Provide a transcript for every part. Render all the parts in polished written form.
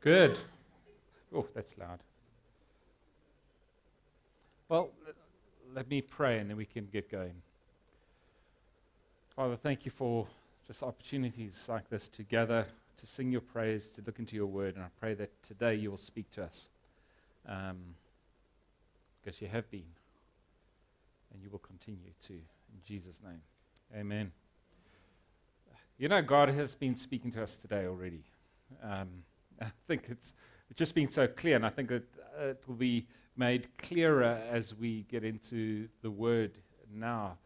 Good. Oh, that's loud. Well, let me pray and then we can get going. Father, thank you for just opportunities like this to gather, to sing your praise, to look into your word. And I pray that today you will speak to us. Because you have been. And you will continue to. In Jesus' name. Amen. You know, God has been speaking to us today already. I think it's just been so clear, and I think it will be made clearer as we get into the Word now,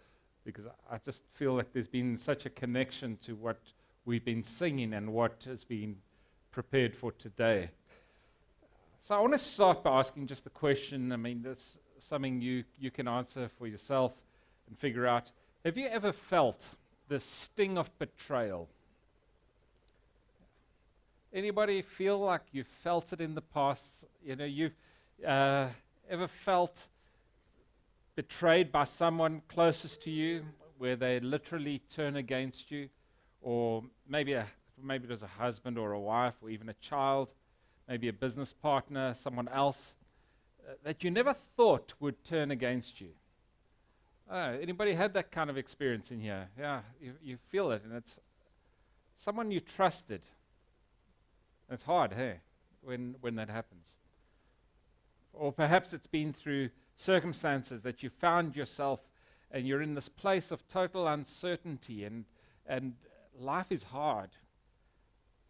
because I just feel like there's been such a connection to what we've been singing and what has been prepared for today. So I want to start by asking just a question. I mean, that's something you can answer for yourself and figure out. Have you ever felt the sting of betrayal? Anybody feel like you felt it in the past? You know, you've ever felt betrayed by someone closest to you, where they literally turn against you, or maybe it was a husband or a wife, or even a child, maybe a business partner, someone else that you never thought would turn against you. Anybody had that kind of experience in here? Yeah, you feel it, and it's someone you trusted. It's hard, hey, when that happens. Or perhaps it's been through circumstances that you found yourself and you're in this place of total uncertainty and life is hard.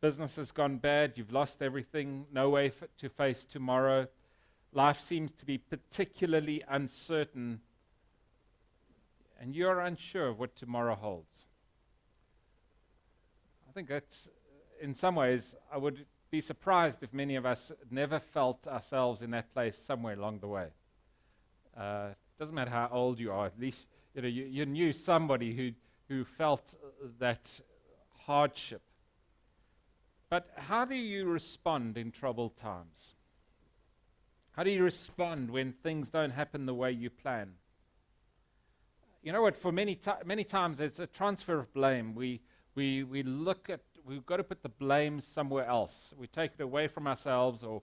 Business has gone bad, you've lost everything, no way to face tomorrow. Life seems to be particularly uncertain and you're unsure of what tomorrow holds. I think that's, in some ways, I would be surprised if many of us never felt ourselves in that place somewhere along the way. Doesn't matter how old you are, at least you knew somebody who felt that hardship. But how do you respond in troubled times? How do you respond when things don't happen the way you plan? You know what, for many times it's a transfer of blame. We look at, we've got to put the blame somewhere else. We take it away from ourselves, or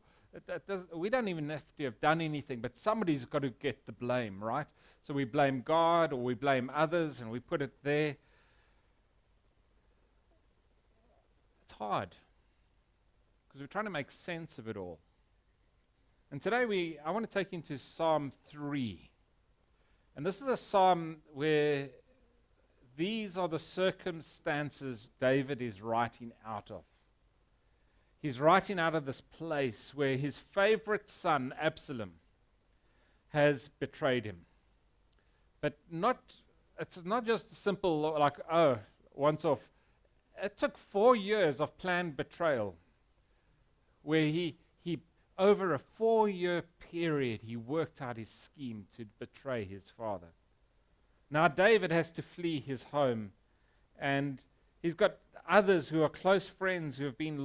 we don't even have to have done anything, but somebody's got to get the blame, right? So we blame God or we blame others and we put it there. It's hard because we're trying to make sense of it all. And today I want to take you into Psalm 3. And this is a psalm where these are the circumstances David is writing out of. He's writing out of this place where his favorite son, Absalom, has betrayed him. But it's not just simple like, once off. It took 4 years of planned betrayal where he over a 4-year period, he worked out his scheme to betray his father. Now David has to flee his home, and he's got others who are close friends who have been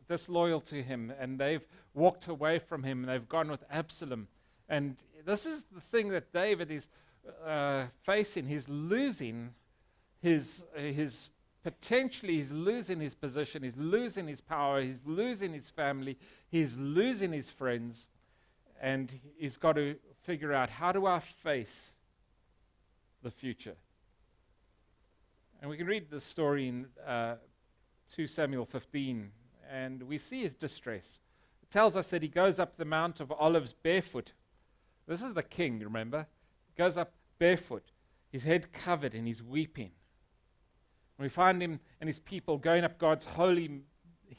disloyal to him, and they've walked away from him, and they've gone with Absalom. And this is the thing that David is facing. He's losing he's losing his position, he's losing his power, he's losing his family, he's losing his friends, and he's got to figure out, how do I face the future? And we can read the story in 2 Samuel 15, and we see his distress. It tells us that he goes up the Mount of Olives barefoot. This is the king, remember? He goes up barefoot, his head covered, and he's weeping. And we find him and his people going up God's holy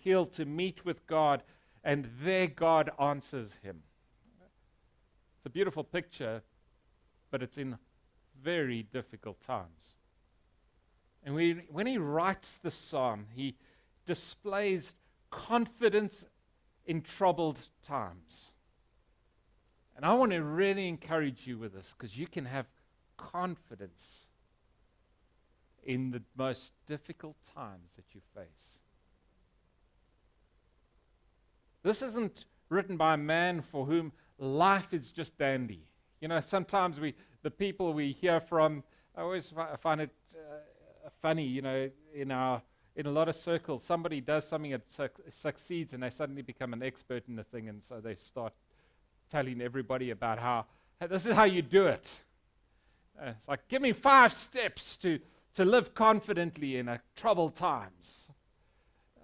hill to meet with God, and there God answers him. It's a beautiful picture, but it's in very difficult times. And when he writes the psalm, he displays confidence in troubled times. And I want to really encourage you with this, because you can have confidence in the most difficult times that you face. This isn't written by a man for whom life is just dandy. You know, sometimes the people we hear from, I always find it funny, you know, in in a lot of circles, somebody does something that succeeds and they suddenly become an expert in the thing, and so they start telling everybody about how this is how you do it. It's like, give me 5 steps to live confidently in troubled times.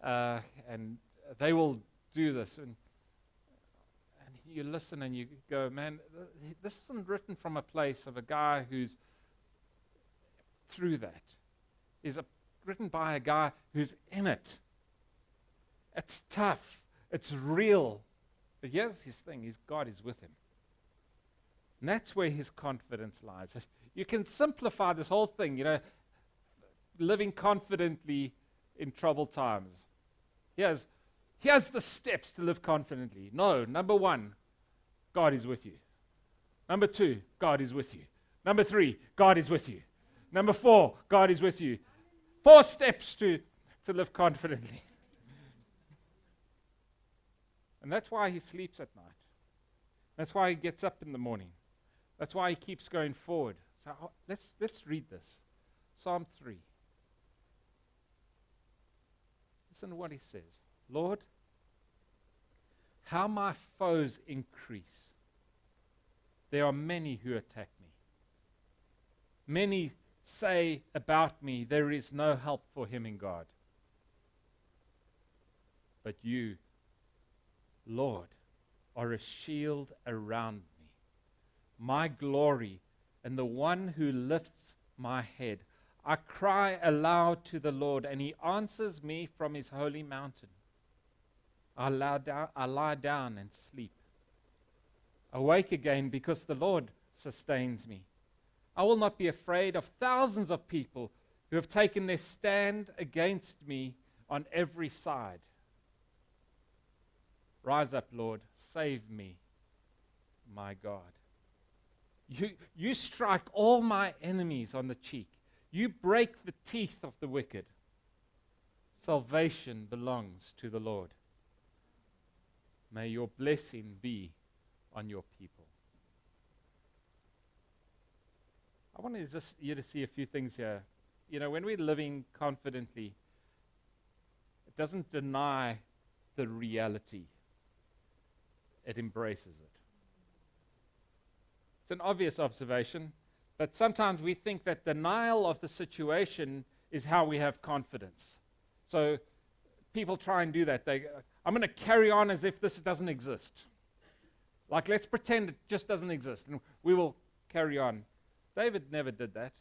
And they will do this. And you listen and you go, man, this isn't written from a place of a guy who's through that. It's written by a guy who's in it. It's tough. It's real. But here's his thing. God is with him. And that's where his confidence lies. You can simplify this whole thing, living confidently in troubled times. Here's the steps to live confidently. No, number 1, God is with you. Number 2, God is with you. Number 3, God is with you. Number 4, God is with you. 4 steps to live confidently. And that's why he sleeps at night. That's why he gets up in the morning. That's why he keeps going forward. So let's read this. Psalm 3. Listen to what he says. Lord, how my foes increase. There are many who attack me. Many say about me, there is no help for him in God. But you, Lord, are a shield around me, my glory, and the one who lifts my head. I cry aloud to the Lord, and he answers me from his holy mountain. I lie down and sleep. Awake again because the Lord sustains me. I will not be afraid of thousands of people who have taken their stand against me on every side. Rise up, Lord, save me, my God. You strike all my enemies on the cheek. You break the teeth of the wicked. Salvation belongs to the Lord. May your blessing be on your people. I want you to see a few things here. When we're living confidently, it doesn't deny the reality. It embraces it. It's an obvious observation, but sometimes we think that denial of the situation is how we have confidence. So people try and do that. I'm going to carry on as if this doesn't exist. Like, let's pretend it just doesn't exist, and we will carry on. David never did that.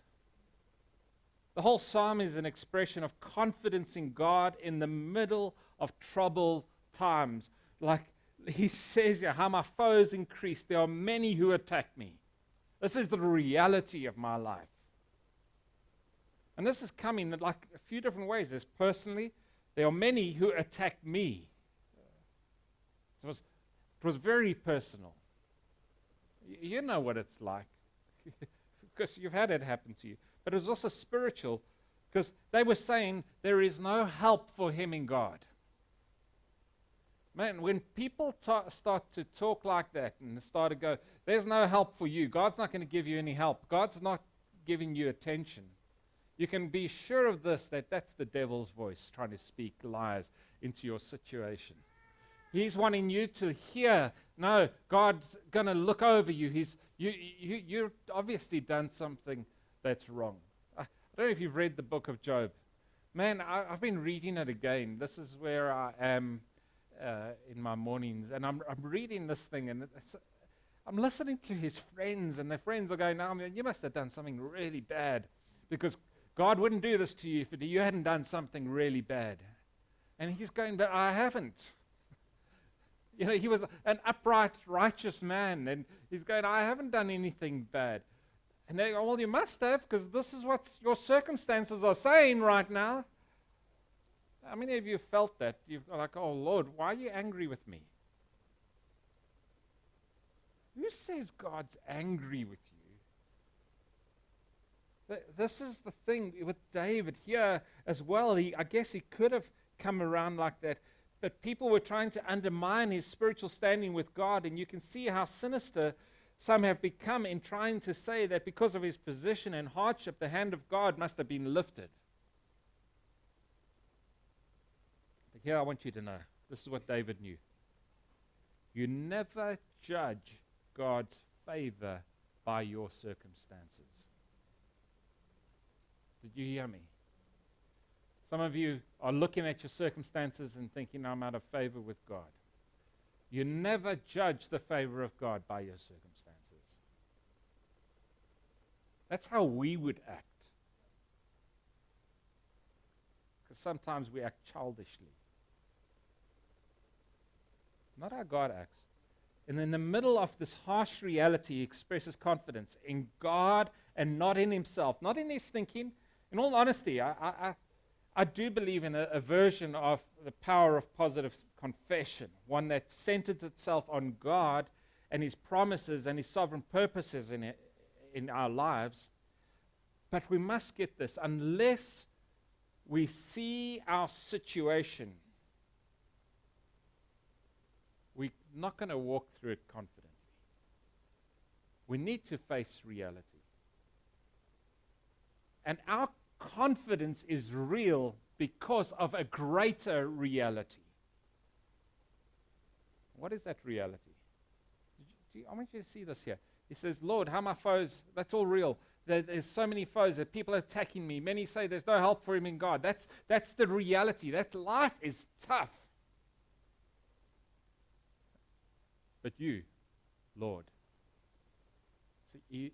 The whole psalm is an expression of confidence in God in the middle of troubled times. Like he says here, how my foes increase. There are many who attack me. This is the reality of my life. And this is coming in like a few different ways. There's personally, there are many who attack me. It was very personal. You know what it's like. Because you've had it happen to you. But it was also spiritual, because they were saying there is no help for him in God. Man, when people start to talk like that and start to go, there's no help for you. God's not going to give you any help. God's not giving you attention. You can be sure of this, that that's the devil's voice trying to speak lies into your situation. He's wanting you to hear, no, God's going to look over you. You've obviously done something that's wrong. I don't know if you've read the book of Job. Man, I've been reading it again. This is where I am in my mornings. And I'm reading this thing, and I'm listening to his friends, and their friends are going, no, you must have done something really bad, because God wouldn't do this to you if you hadn't done something really bad. And he's going, but I haven't. He was an upright, righteous man, and he's going, I haven't done anything bad. And they go, well, you must have, because this is what your circumstances are saying right now. How many of you felt that? You're like, oh, Lord, why are you angry with me? Who says God's angry with you? This is the thing with David here as well. I guess he could have come around like that. But people were trying to undermine his spiritual standing with God, and you can see how sinister some have become in trying to say that because of his position and hardship, the hand of God must have been lifted. here I want you to know. This is what David knew. You never judge God's favor by your circumstances. Did you hear me? Some of you are looking at your circumstances and thinking, I'm out of favor with God. You never judge the favor of God by your circumstances. That's how we would act. Because sometimes we act childishly. Not how God acts. And in the middle of this harsh reality, he expresses confidence in God and not in himself, not in his thinking. In all honesty, I do believe in a version of the power of positive confession, one that centers itself on God and his promises and his sovereign purposes in our lives. But we must get this, unless we see our situation, we're not going to walk through it confidently. We need to face reality. And our confidence is real because of a greater reality. What is that reality? I want you to see this here. He says, Lord, how my foes, that's all real. There's so many foes that people are attacking me. Many say there's no help for him in God. That's the reality. That life is tough. But you, Lord. So he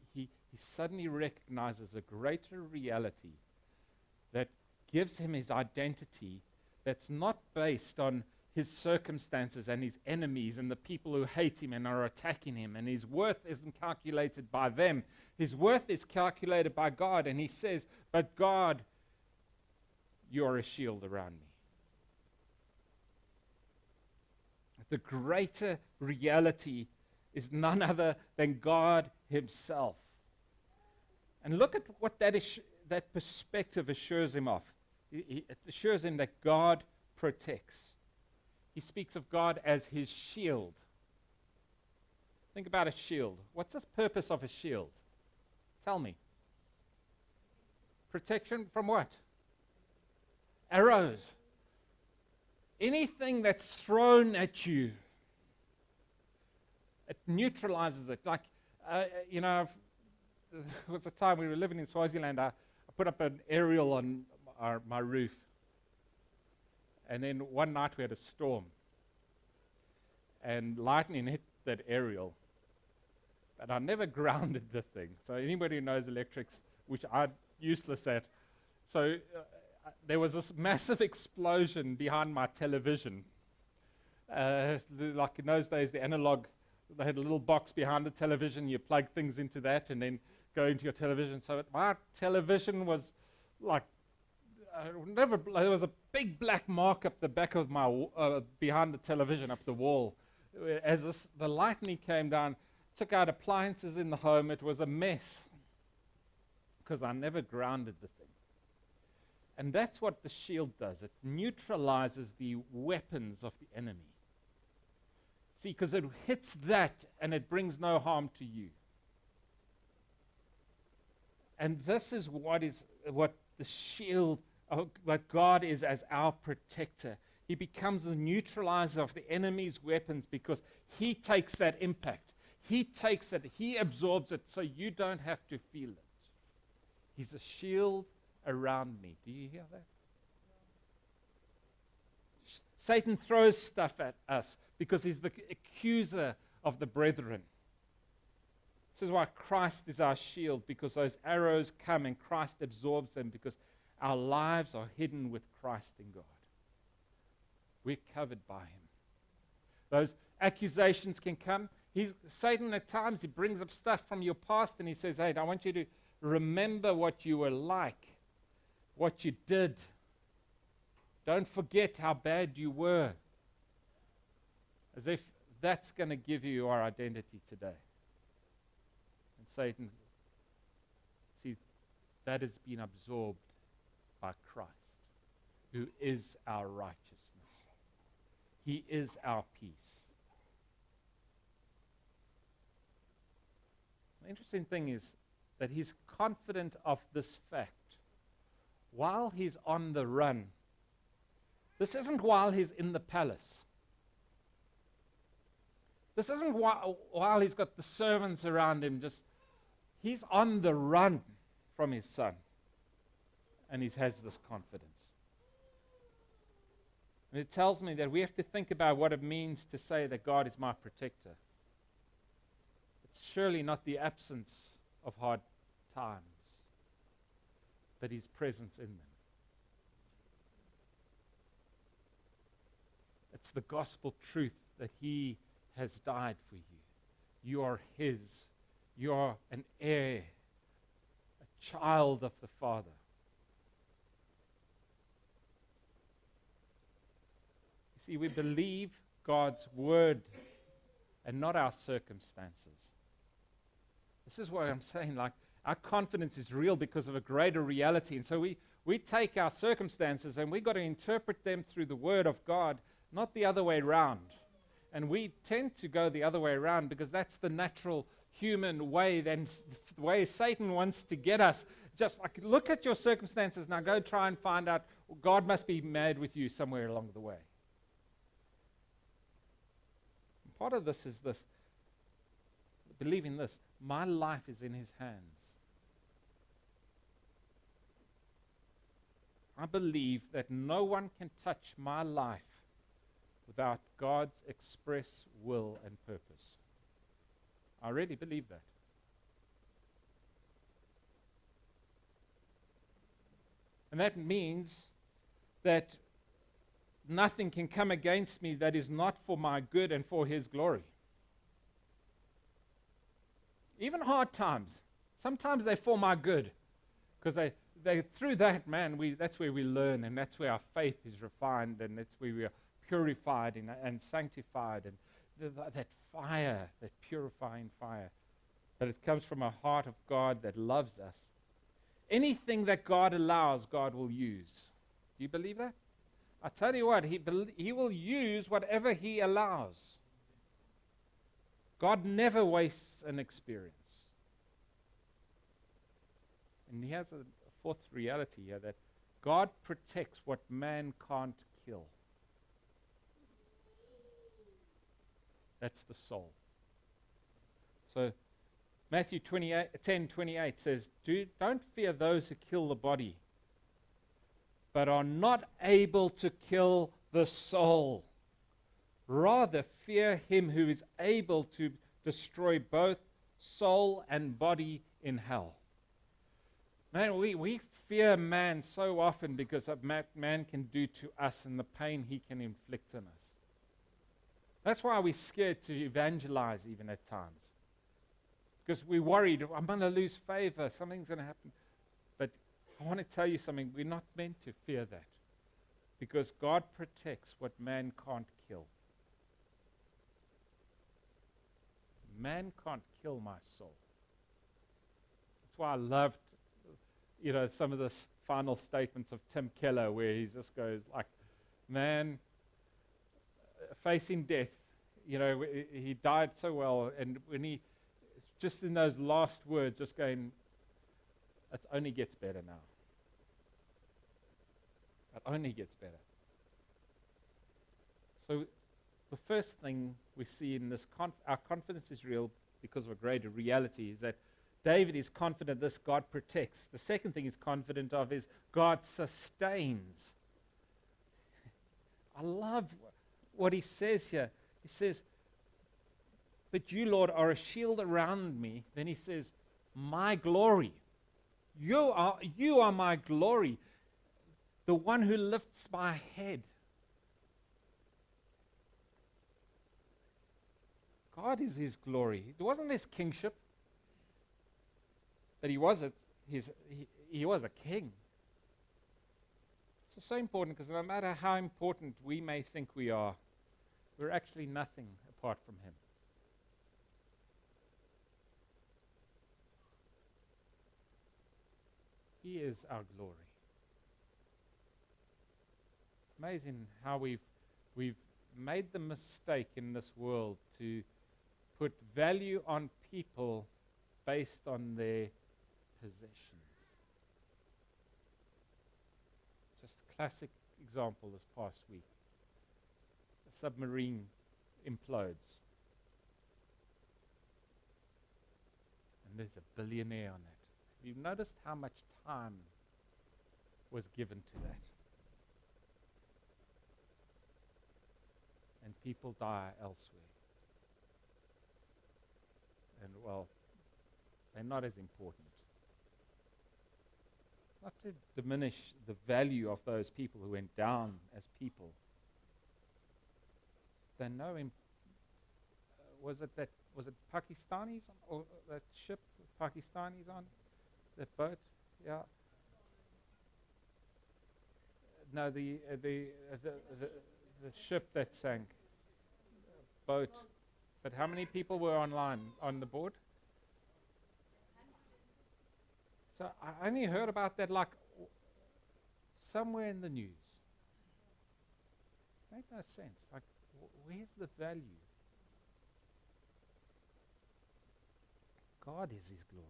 suddenly recognizes a greater reality that gives him his identity that's not based on his circumstances and his enemies and the people who hate him and are attacking him. And his worth isn't calculated by them. His worth is calculated by God. And he says, but God, you are a shield around me. The greater reality is none other than God himself. And look at what that perspective assures him of. It assures him that God protects. He speaks of God as his shield. Think about a shield. What's the purpose of a shield? Tell me. Protection from what? Arrows. Anything that's thrown at you, it neutralizes it. Like, there was a time we were living in Swaziland. I put up an aerial on my roof. And then one night we had a storm. And lightning hit that aerial. But I never grounded the thing. So anybody who knows electrics, which I'm useless at. So there was this massive explosion behind my television. Like in those days, the analog, they had a little box behind the television. You plug things into that and then go into your television. So my television was like, there was a big black mark up the back of my, behind the television, up the wall. As the lightning came down, took out appliances in the home, it was a mess. Because I never grounded the thing. And that's what the shield does. It neutralizes the weapons of the enemy. See, because it hits that and it brings no harm to you. And this is what the shield, what God is as our protector. He becomes the neutralizer of the enemy's weapons because he takes that impact. He takes it, he absorbs it so you don't have to feel it. He's a shield around me. Do you hear that? Satan throws stuff at us because he's the accuser of the brethren. This is why Christ is our shield, because those arrows come and Christ absorbs them, because our lives are hidden with Christ in God. We're covered by him. Those accusations can come. Satan at times, he brings up stuff from your past and he says, hey, I want you to remember what you were like, what you did. Don't forget how bad you were. As if that's going to give you your identity today. And Satan, see, that has been absorbed by Christ, who is our righteousness. He is our peace. The interesting thing is that he's confident of this fact. While he's on the run, This isn't while he's in the palace. This isn't while he's got the servants around him. He's on the run from his son. And he has this confidence. And it tells me that we have to think about what it means to say that God is my protector. It's surely not the absence of hard times, but his presence in them. It's the gospel truth that he has died for you. You are his. You are an heir, a child of the Father. You see, we believe God's word and not our circumstances. This is what I'm saying. Like, our confidence is real because of a greater reality. And so we take our circumstances and we've got to interpret them through the word of God, not the other way around. And we tend to go the other way around because that's the natural human way, then the way Satan wants to get us. Just like, look at your circumstances now, go try and find out, God must be mad with you somewhere along the way. And part of this is this, believing this, my life is in his hands. I believe that no one can touch my life without God's express will and purpose. I really believe that. And that means that nothing can come against me that is not for my good and for his glory. Even hard times, sometimes they're for my good. Because they through that, man, that's where we learn, and that's where our faith is refined, and that's where we are purified and sanctified, and that fire, that purifying fire. But it comes from a heart of God that loves us. Anything that God allows, God will use. Do you believe that? I tell you what, he will use whatever he allows. God never wastes an experience. And he has a fourth reality here, that God protects what man can't kill. That's the soul. So Matthew 10:28 says, don't fear those who kill the body, but are not able to kill the soul. Rather fear him who is able to destroy both soul and body in hell. Man, we fear man so often because of what man can do to us and the pain he can inflict on us. That's why we're scared to evangelize even at times. Because we're worried, I'm going to lose favor, something's going to happen. But I want to tell you something, we're not meant to fear that. Because God protects what man can't kill. Man can't kill my soul. That's why I loved, some of the final statements of Tim Keller, where he just goes like, man, facing death, he died so well, and when he, just in those last words, just going, it only gets better now. It only gets better. So the first thing we see in this, our confidence is real because of a greater reality, is that David is confident this God protects. The second thing he's confident of is God sustains. I love what he says here. He says, but you, Lord, are a shield around me. Then he says, my glory. You are my glory, the one who lifts my head. God is his glory. It wasn't his kingship, but he was a king. It's so important because no matter how important we may think we are, we're actually nothing apart from him. He is our glory. It's amazing how we've made the mistake in this world to put value on people based on their possessions. Just classic example this past week. A submarine implodes. And there's a billionaire on it. Have you noticed how much time was given to that? And people die elsewhere. And well, they're not as important. Not to diminish the value of those people who went down as people. They know him. Was it Pakistanis or that ship with Pakistanis on that boat? Yeah. No, the ship that sank. Boat. But how many people were on the board? So I only heard about that like somewhere in the news. Made no sense. Like, where's the value? God is His glory.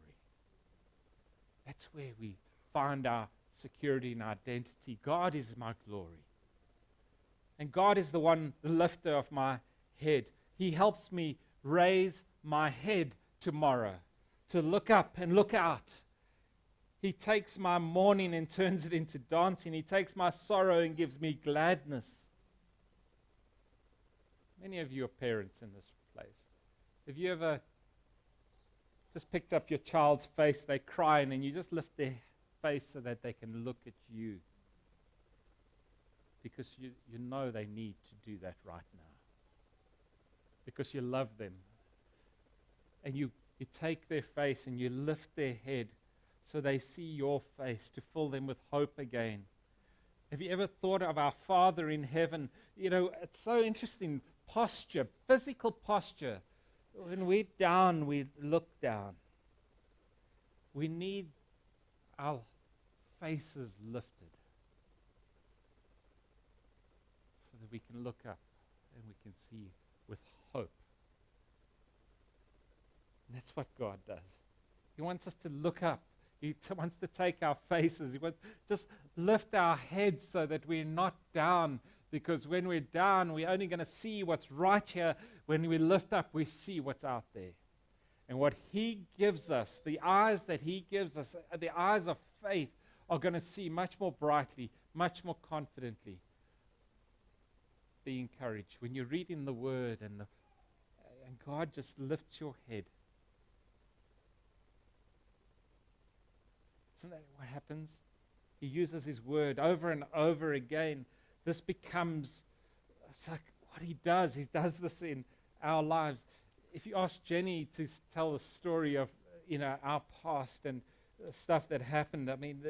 That's where we find our security and identity. God is my glory. And God is the one, the lifter of my head. He helps me raise my head tomorrow, to look up and look out. He takes my mourning and turns it into dancing. He takes my sorrow and gives me gladness. Many of you are parents in this place. Have you ever just picked up your child's face, they're crying, and you just lift their face so that they can look at you? Because you know they need to do that right now. Because you love them. And you take their face and you lift their head so they see your face, to fill them with hope again. Have you ever thought of our Father in heaven? You know, it's so interesting. Posture, physical posture. When we're down, we look down. We need our faces lifted so that we can look up and we can see with hope. And that's what God does. He wants us to look up. He wants to take our faces. He wants just lift our heads so that we're not down. Because when we're down, we're only going to see what's right here. When we lift up, we see what's out there. And what He gives us, the eyes that He gives us, the eyes of faith, are going to see much more brightly, much more confidently. Be encouraged. When you read in the Word and God just lifts your head. Isn't that what happens? He uses His Word over and over again. This becomes, it's like what He does. He does this in our lives. If you ask Jenny to tell the story of, our past and stuff that happened, I mean,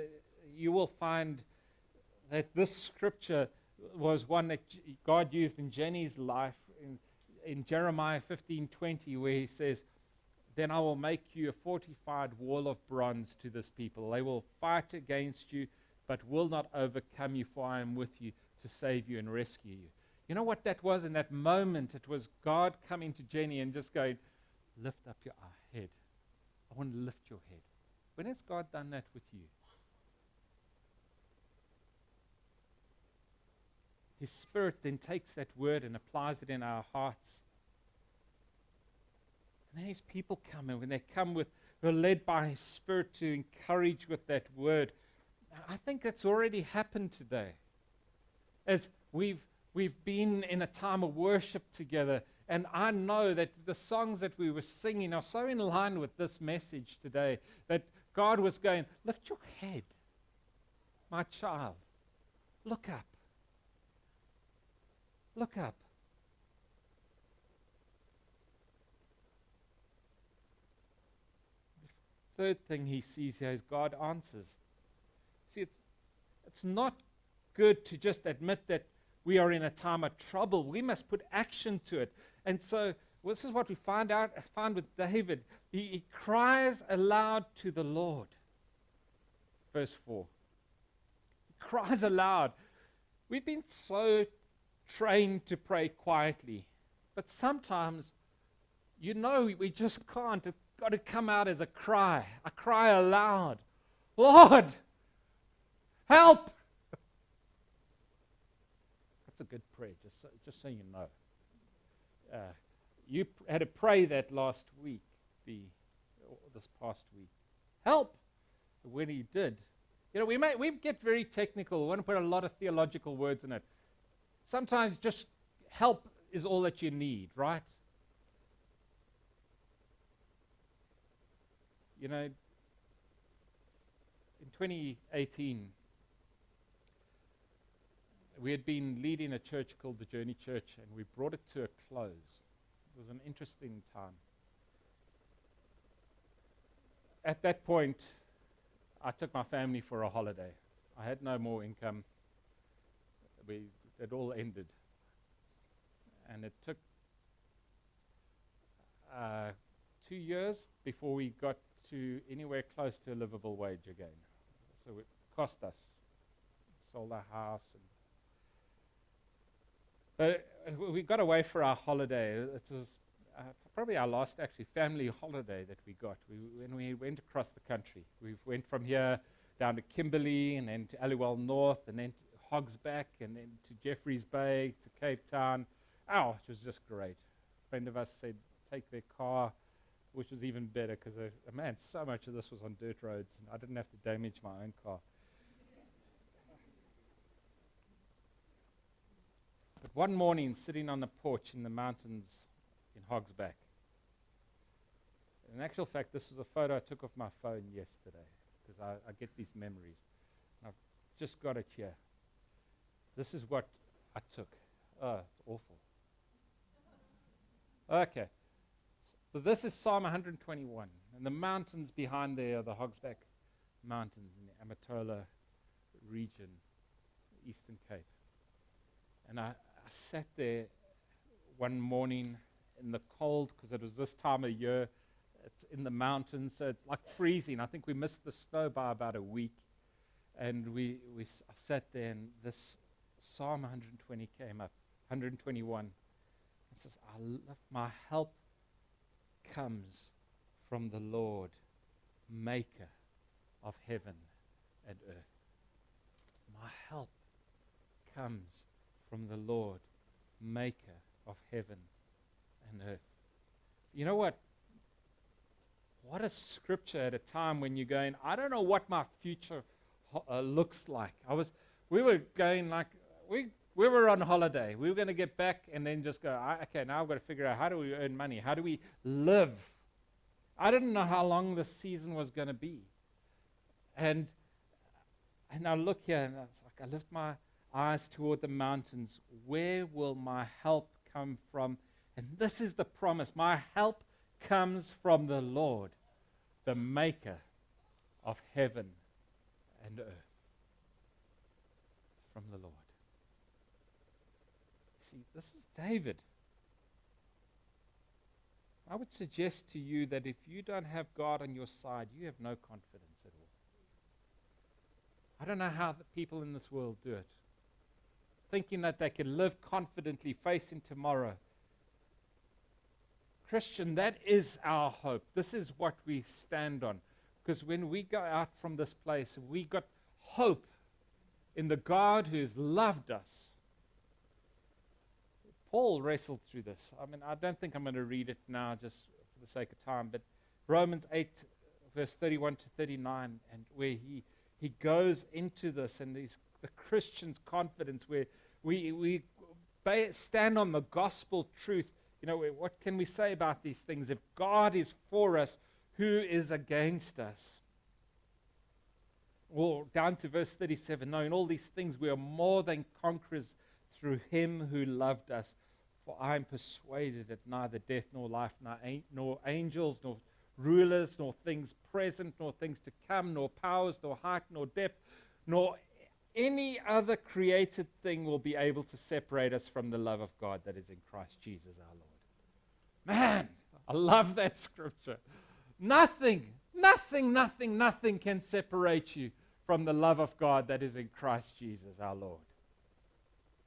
you will find that this scripture was one that God used in Jenny's life in Jeremiah 15:20, where He says, "Then I will make you a fortified wall of bronze to this people. They will fight against you, but will not overcome you, for I am with you to save you and rescue you." You know what that was in that moment? It was God coming to Jenny and just going, lift up your head. I want to lift your head. When has God done that with you? His Spirit then takes that word and applies it in our hearts. And then His people come, and when they come who are led by His Spirit to encourage with that word, I think that's already happened today. As we've been in a time of worship together, and I know that the songs that we were singing are so in line with this message today, that God was going, lift your head, my child. Look up. Look up. The third thing He sees here is God answers. See, it's not good to just admit that we are in a time of trouble. We must put action to it. And so this is what we find with David. He cries aloud to the Lord. Verse 4. He cries aloud. We've been so trained to pray quietly. But sometimes, we just can't. It's got to come out as a cry aloud. Lord, help! That's a good prayer, just so you know. You had to pray that last week, this past week. Help! When he did. We get very technical. We want to put a lot of theological words in it. Sometimes just help is all that you need, right? In 2018, we had been leading a church called the Journey Church, and we brought it to a close. It was an interesting time. At that point, I took my family for a holiday. I had no more income. It all ended. And it took 2 years before we got to anywhere close to a livable wage again. So it cost us. Sold our house. But we got away for our holiday. It was probably our last actually family holiday that we got. When we went across the country. We went from here down to Kimberley and then to Aliwal North and then to Hogsback and then to Jeffreys Bay to Cape Town. Oh, it was just great. A friend of us said, take their car, which was even better because, man, so much of this was on dirt roads and I didn't have to damage my own car. But one morning, sitting on the porch in the mountains in Hogsback, in actual fact, this was a photo I took off my phone yesterday because I get these memories. And I've just got it here. This is what I took. Oh, it's awful. Okay. So this is Psalm 121. And the mountains behind there are the Hogsback Mountains in the Amatola region, Eastern Cape. And I sat there one morning in the cold because it was this time of year. It's in the mountains, so it's like freezing. I think we missed the snow by about a week. And I sat there and this Psalm 120 came up, 121. It says, my help comes from the Lord, maker of heaven and earth. My help comes from the Lord, maker of heaven and earth. You know what? What a scripture at a time when you're going, I don't know what my future looks like. We were going like, we were on holiday. We were going to get back and then just go, okay, now I've got to figure out how do we earn money? How do we live? I didn't know how long this season was going to be. And I look here and it's like I lift my eyes toward the mountains. Where will my help come from? And this is the promise. My help comes from the Lord, the maker of heaven and earth. It's from the Lord. See, this is David. I would suggest to you that if you don't have God on your side, you have no confidence at all. I don't know how the people in this world do it. Thinking that they can live confidently, facing tomorrow. Christian, that is our hope. This is what we stand on. Because when we go out from this place, we got hope in the God who has loved us. Paul wrestled through this. I mean, I don't think I'm going to read it now just for the sake of time, but Romans 8, verse 31 to 39, and where he goes into this and the Christian's confidence, where we stand on the gospel truth. You know, what can we say about these things? If God is for us, who is against us? Or down to verse 37, knowing all these things, we are more than conquerors through him who loved us. For I am persuaded that neither death nor life, nor angels, nor rulers, nor things present, nor things to come, nor powers, nor height, nor depth, nor any other created thing will be able to separate us from the love of God that is in Christ Jesus our Lord. Man, I love that scripture. Nothing can separate you from the love of God that is in Christ Jesus our Lord.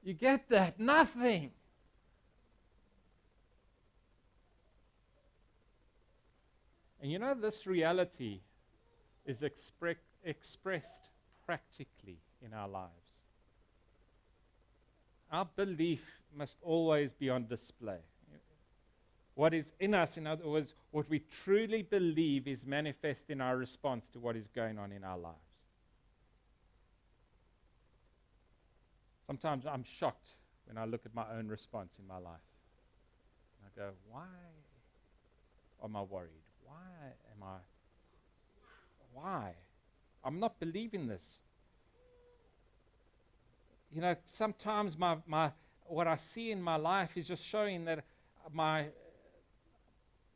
You get that? Nothing. And you know, this reality is expressed practically in our lives. Our belief must always be on display. What is in us, in other words, what we truly believe is manifest in our response to what is going on in our lives. Sometimes I'm shocked when I look at my own response in my life. And I go, why am I worried? Why? I'm not believing this. You know, sometimes what I see in my life is just showing that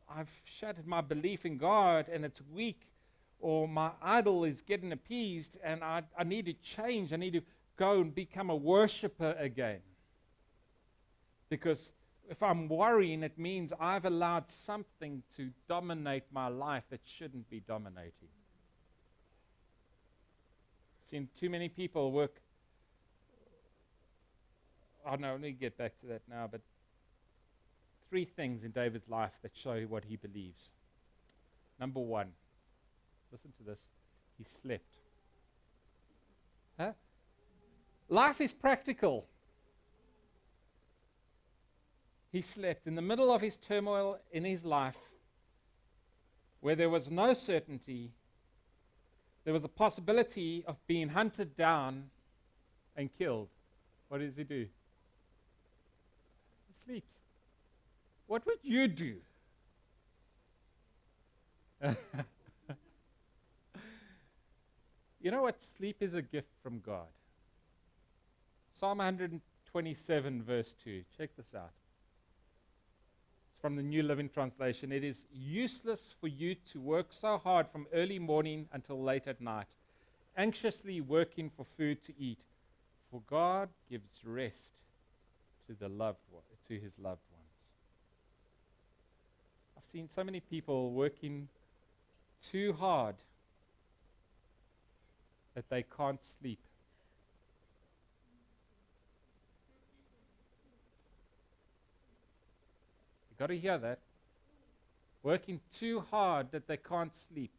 I've shattered my belief in God and it's weak, or my idol is getting appeased and I need to change. I need to go and become a worshiper again. Because if I'm worrying, it means I've allowed something to dominate my life that shouldn't be dominating. Seen too many people work. Oh no, let me get back to that now. But 3 things in David's life that show you what he believes. Number 1, listen to this. He slept. Huh? Life is practical. He slept in the middle of his turmoil in his life, where there was no certainty. There was a possibility of being hunted down and killed. What does he do? He sleeps. What would you do? You know what? Sleep is a gift from God. Psalm 127, verse 2. Check this out. It's from the New Living Translation. It is useless for you to work so hard from early morning until late at night, anxiously working for food to eat, for God gives rest to his loved ones. I've seen so many people working too hard that they can't sleep. You've got to hear that. Working too hard that they can't sleep.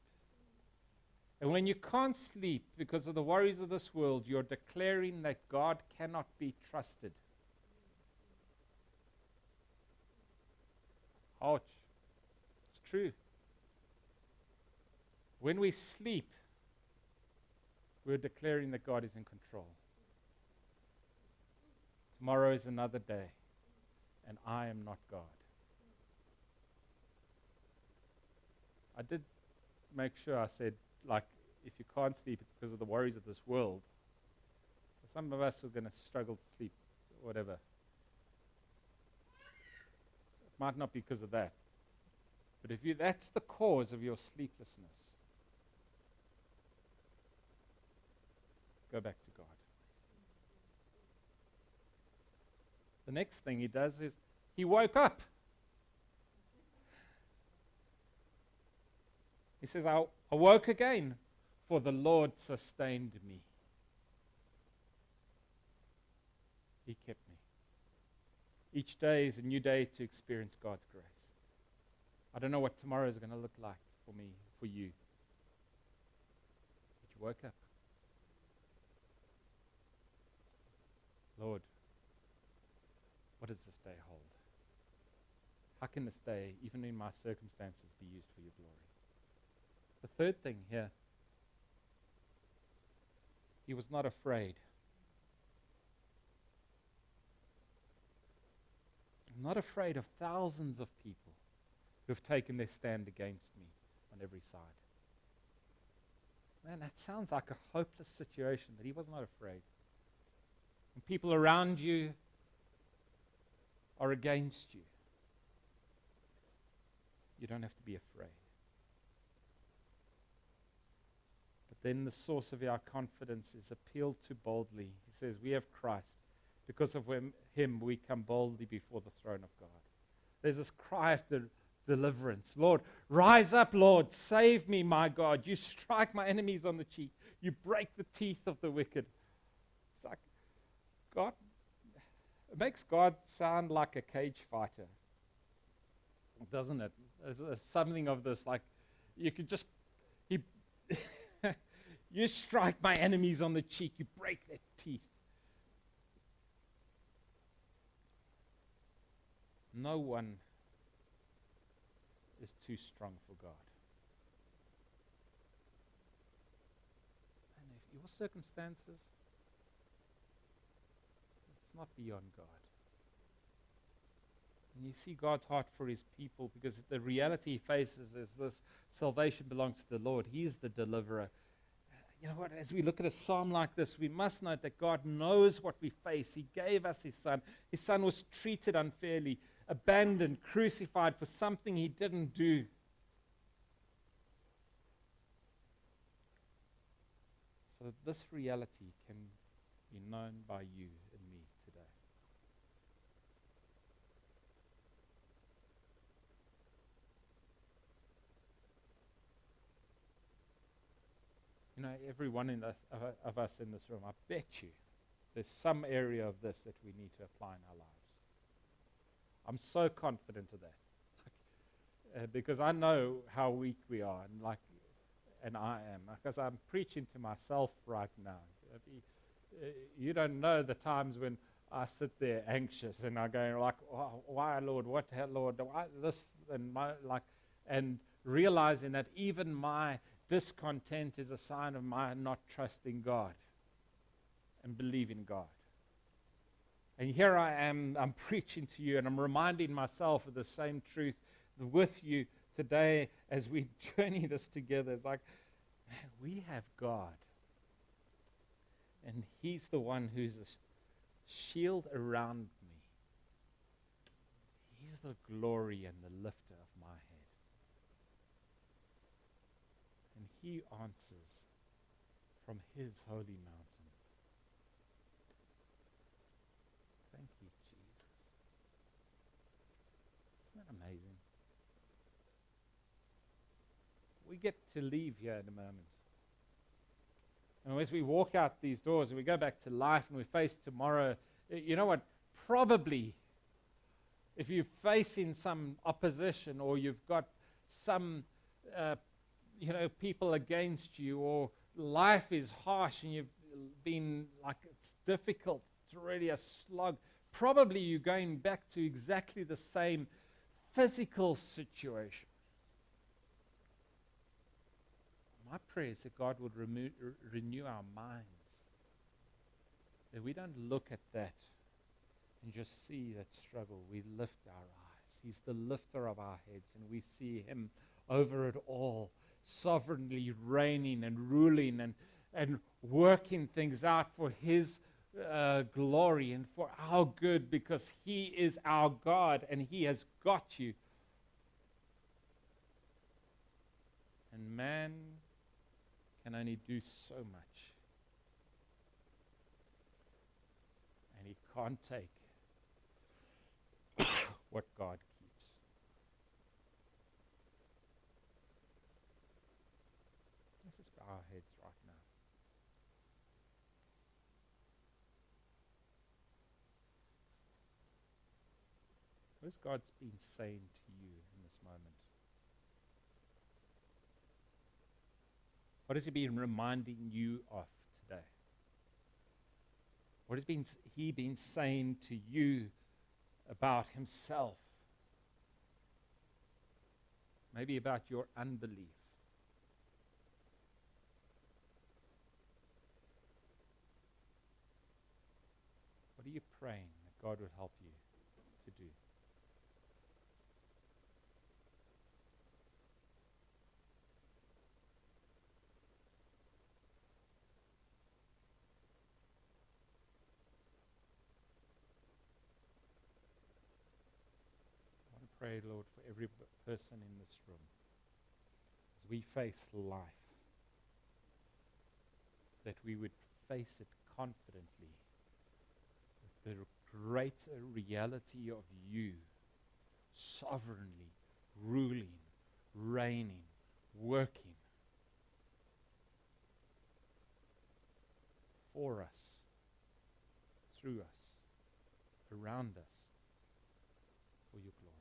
And when you can't sleep because of the worries of this world, you're declaring that God cannot be trusted. Ouch. It's true. When we sleep, we're declaring that God is in control. Tomorrow is another day, and I am not God. I did make sure I said, like, if you can't sleep, it's because of the worries of this world. So some of us are going to struggle to sleep, whatever. It might not be because of that. But if that's the cause of your sleeplessness, go back to God. The next thing he does is he woke up. He says, I awoke again, for the Lord sustained me. He kept me. Each day is a new day to experience God's grace. I don't know what tomorrow is going to look like for me, for you. But you woke up. Lord, what does this day hold? How can this day, even in my circumstances, be used for your glory? The third thing here, he was not afraid. I'm not afraid of thousands of people who have taken their stand against me on every side. Man, that sounds like a hopeless situation, but he was not afraid. When people around you are against you, you don't have to be afraid. Then the source of our confidence is appealed to boldly. He says, we have Christ. Because of him, we come boldly before the throne of God. There's this cry of deliverance. Lord, rise up, Lord. Save me, my God. You strike my enemies on the cheek. You break the teeth of the wicked. It's like, God, it makes God sound like a cage fighter. Doesn't it? There's something of this, like, you could just, you strike my enemies on the cheek. You break their teeth. No one is too strong for God. And if your circumstances, it's not beyond God. And you see God's heart for his people, because the reality he faces is this: salvation belongs to the Lord. He's the deliverer. You know what? As we look at a psalm like this, we must note that God knows what we face. He gave us his son. His son was treated unfairly, abandoned, crucified for something he didn't do. So that this reality can be known by you and me today. You know, every one of us in this room, I bet you there's some area of this that we need to apply in our lives. I'm so confident of that. Because I know how weak we are, and I am. Because I'm preaching to myself right now. You don't know the times when I sit there anxious and I go like, oh, why, Lord? What, Lord? Why this and my and realizing that even my discontent is a sign of my not trusting God and believing God. And here I am, I'm preaching to you, and I'm reminding myself of the same truth with you today as we journey this together. It's like, man, we have God. And he's the one who's a shield around me. He's the glory and the lifter of my head. And he answers from his holy mountain. Thank you, Jesus. Isn't that amazing? We get to leave here in a moment. And as we walk out these doors and we go back to life and we face tomorrow, you know what? Probably, if you're facing some opposition or you've got some, people against you, or life is harsh and you've been like it's difficult, it's really a slog, probably you're going back to exactly the same physical situation. My prayer is that God would renew our minds, that we don't look at that and just see that struggle. We lift our eyes. He's the lifter of our heads, and we see him over it all, sovereignly reigning and ruling and working things out for his glory and for our good, because he is our God and he has got you. And man can only do so much. And he can't take what God keeps. Let's just bow our heads right now. What has God been saying to you in this moment? What has he been reminding you of today? What has he been saying to you about himself? Maybe about your unbelief. What are you praying that God would help you to do? Pray, Lord, for every person in this room as we face life, that we would face it confidently with the greater reality of you sovereignly ruling, reigning, working for us, through us, around us, for your glory.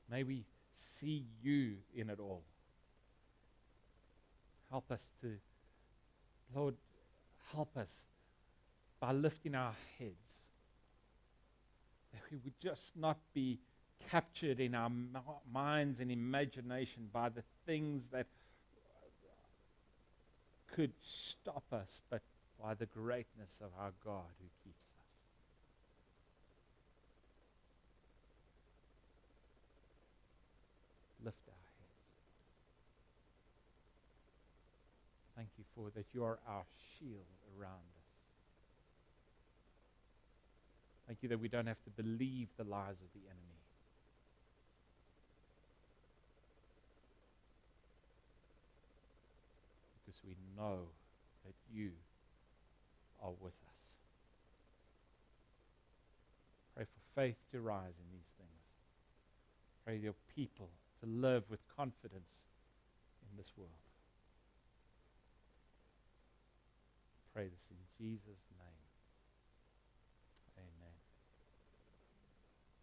May we see you in it all. Help us to, Lord, help us by lifting our heads, that we would just not be captured in our minds and imagination by the things that could stop us, but by the greatness of our God who keeps us. Lift our heads. Thank you for that you are our shield around us. Thank you that we don't have to believe the lies of the enemy. Because we know that you are with us. Pray for faith to rise in these things. Pray your people to live with confidence in this world. Pray this in Jesus' name.